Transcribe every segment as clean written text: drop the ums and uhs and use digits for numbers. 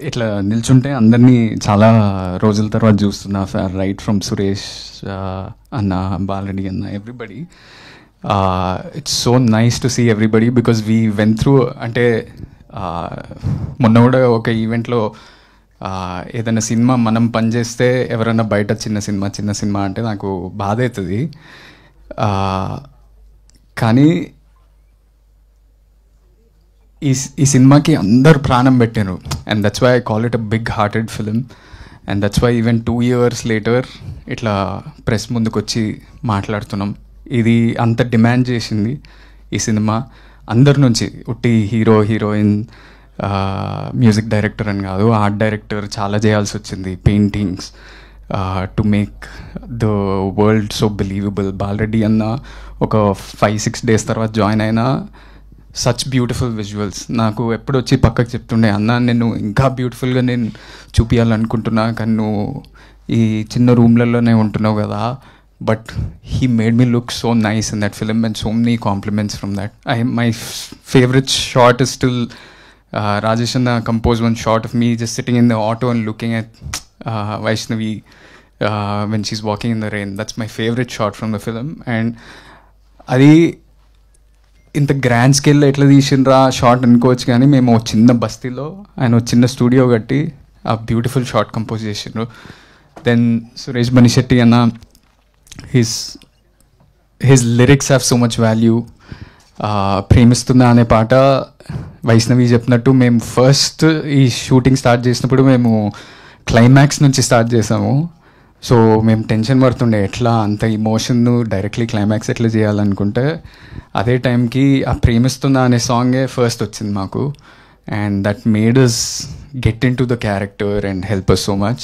ఇట్లా నిల్చుంటే అందరినీ చాలా రోజుల తర్వాత చూస్తున్నా, రైట్ ఫ్రమ్ సురేష్ అన్న, బాలరెడ్డి అన్న, everybody. It's so nice to see everybody because we went through. అంటే మొన్న కూడా ఒక ఈవెంట్లో ఏదైనా సినిమా మనం పనిచేస్తే ఎవరైనా బయట చిన్న సినిమా అంటే నాకు బాధ అవుతుంది. కానీ ఈ సినిమాకి అందరు ప్రాణం పెట్టారు. And that's why I call it a big hearted film. And that's why even 2 years later ఇట్లా ప్రెస్ ముందుకు వచ్చి మాట్లాడుతున్నాం. ఇది అంత డిమాండ్ చేసింది ఈ సినిమా అందరి నుంచి. ఉట్టి హీరోయిన్, మ్యూజిక్ డైరెక్టర్ అని కాదు, ఆర్ట్ డైరెక్టర్ చాలా చేయాల్సి వచ్చింది, paintings to make the world so believable. Bala Reddy అన్న ఒక 5-6 days తర్వాత జాయిన్ అయినా సచ్ బ్యూటిఫుల్ విజువల్స్. నాకు ఎప్పుడు వచ్చి పక్కకు చెప్తుండే, అన్న నేను ఇంకా బ్యూటిఫుల్గా నేను చూపించాలనుకుంటున్నా, కానీ నువ్వు ఈ చిన్న రూమ్లలోనే ఉంటున్నావు కదా. But he made me look so nice in that film and so many compliments from that. My favourite shot is still Rajesh Anna composed one shot of me just sitting in the auto and looking at Vaishnavi when she's walking in the rain. That's my favorite shot from the film. And అది ఇంత grand స్కేల్లో ఎట్లా తీసిండ్రా short అనుకోవచ్చు, కానీ మేము చిన్న బస్తీలో ఆయన చిన్న స్టూడియో కట్టి ఆ బ్యూటిఫుల్ షార్ట్ కంపోజ్ చేసిండ్రు. దెన్ సురేష్ బనిశెట్టి అన్న, his lyrics have so much value. ప్రేమిస్తున్నా అనే పాట వైష్ణవి చెప్పినట్టు మేము ఫస్ట్ ఈ షూటింగ్ స్టార్ట్ చేసినప్పుడు మేము క్లైమాక్స్ నుంచి స్టార్ట్ చేసాము. సో మేము టెన్షన్ పడుతుండే ఎట్లా అంత ఇమోషన్ను డైరెక్ట్లీ క్లైమాక్స్ ఎట్లా చేయాలనుకుంటే, అదే టైంకి ఆ ప్రేమిస్తున్నా అనే సాంగే ఫస్ట్ వచ్చింది మాకు. And that made us get into the character and help us so much.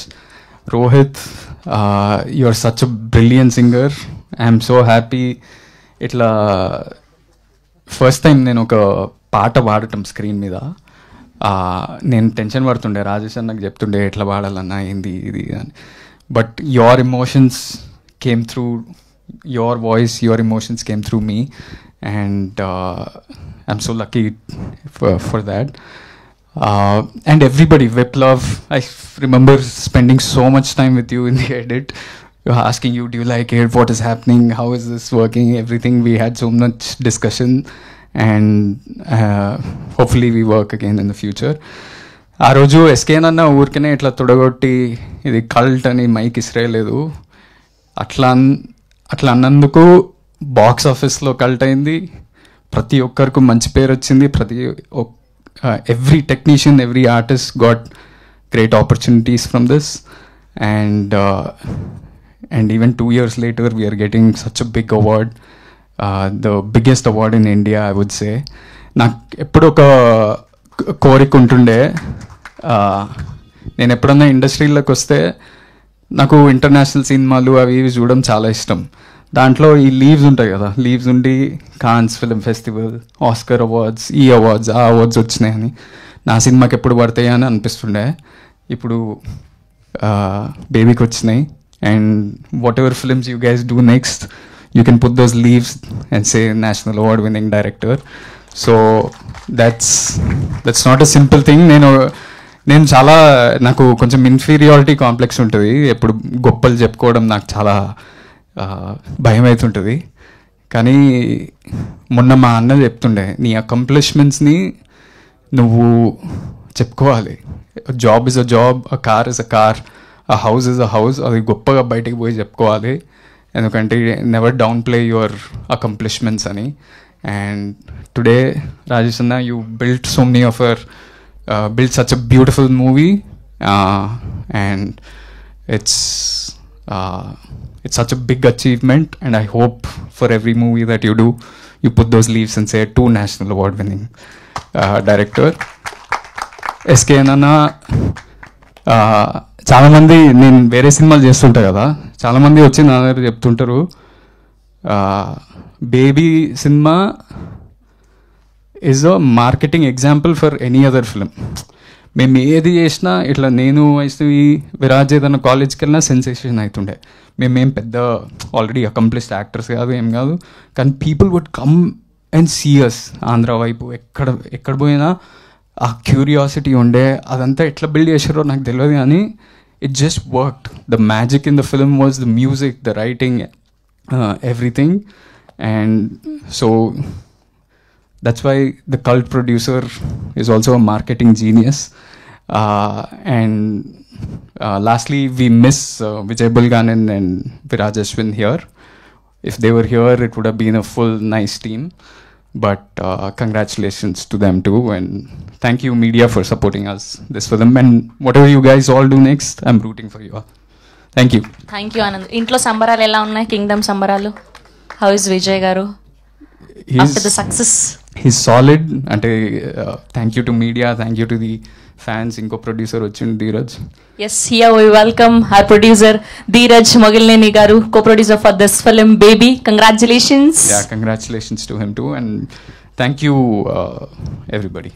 Rohit, you're such a brilliant singer. I'm so happy. ఇట్లా ఫస్ట్ టైం నేను ఒక పాట పాడటం స్క్రీన్ మీద, నేను టెన్షన్ పడుతుండే, రాజేష్ అన్నకు చెప్తుండే ఎట్లా పాడాలన్నా ఏంది ఇది అని. But your emotions came through, your voice, your emotions came through me, and I'm so lucky for that. And everybody, Viplav, I remember spending so much time with you in the edit, asking you, do you like it, what is happening, how is this working, everything. We had so much discussion, and hopefully we work again in the future. ఆ రోజు ఎస్కేన్ అన్న ఊరికనే ఇట్లా తొడగొట్టి ఇది cult అని mic ఇస్రేయలేదు. అట్లా అన్నందుకు box ఆఫీస్లో కల్ట్ అయింది, ప్రతి ఒక్కరికి మంచి పేరు వచ్చింది, every technician, every artist got great opportunities from this, and even 2 years later we are getting such a big award, the biggest award in India, I would say. నాకు ఎప్పుడు ఒక కోరిక ఉంటుండే, నేను ఎప్పుడన్నా ఇండస్ట్రీలోకి వస్తే నాకు ఇంటర్నేషనల్ సినిమాలు అవి ఇవి చూడడం చాలా ఇష్టం. దాంట్లో ఈ లీవ్స్ ఉంటాయి కదా, లీవ్స్ ఉండి Cannes film festival, Oscar awards, ఈ అవార్డ్స్ ఆ అవార్డ్స్ వచ్చినాయని నా సినిమాకి ఎప్పుడు పడతాయి అని అనిపిస్తుండే. ఇప్పుడు బేబీకి వచ్చినాయి. And what ever films you guys do next, you can put those leaves and say national award winning director. So that's not a simple thing. నేను చాలా, నాకు కొంచెం ఇన్ఫీరియారిటీ కాంప్లెక్స్ ఉంటుంది, ఎప్పుడు గొప్పలు చెప్పుకోవడం నాకు చాలా భయం అవుతుంటుంది. కానీ మొన్న మా అన్న చెప్తుండే, నీ అకంప్లిష్మెంట్స్ని నువ్వు చెప్పుకోవాలి. Job is a job, a car is a car, a house is a house. అది గొప్పగా బయటికి పోయి చెప్పుకోవాలి, ఎందుకంటే never down play your accomplishments అని. అండ్ టుడే రాజేష్ అన్న, you built so many of your built such a beautiful movie, and it's such a big achievement, and I hope for every movie that you do, you put those leaves and say to national award winning director. SK Nana, చాలామంది, నేను వేరే సినిమాలు చేస్తుంటా కదా, చాలామంది వచ్చి నా దగ్గర చెప్తుంటారు, baby cinema is a marketing example for any other film. మేము ఏది చేసినా ఇట్లా, నేను వైష్ణవి, విరాజ్ ఏదైనా కాలేజ్కి వెళ్ళినా సెన్సేషన్ అవుతుండే. మేమేం పెద్ద ఆల్రెడీ అకంప్లిష్డ్ యాక్టర్స్ కాదు, ఏం కాదు, కానీ people would come and see us. Andhra వైపు ఎక్కడ పోయినా ఆ క్యూరియాసిటీ ఉండే అదంతా ఎట్లా బిల్డ్ చేశారో నాకు తెలియదు కానీ it just worked. The magic in the film was the music, the writing, everything. And so that's why the cult producer is also a marketing genius. And lastly, we miss Vijay Bulganin and Viraj Ashwin here. If they were here, it would have been a full nice team. But congratulations to them too, and thank you media for supporting us this film. And whatever you guys all do next, I'm rooting for you all. Thank you. Thank you, Anand. Intlo sambaralu ela unnai? Kingdom sambaralu. How is Vijay garu after the success? He's solid. Ante thank you to media, thank you to the fans. Inko producer వచ్చిండు Dheeraj. Yes, here we welcome our producer Dheeraj Mogilneni garu, co-producer for this film Baby. Congratulations. Yeah, congratulations to him too, and thank you everybody.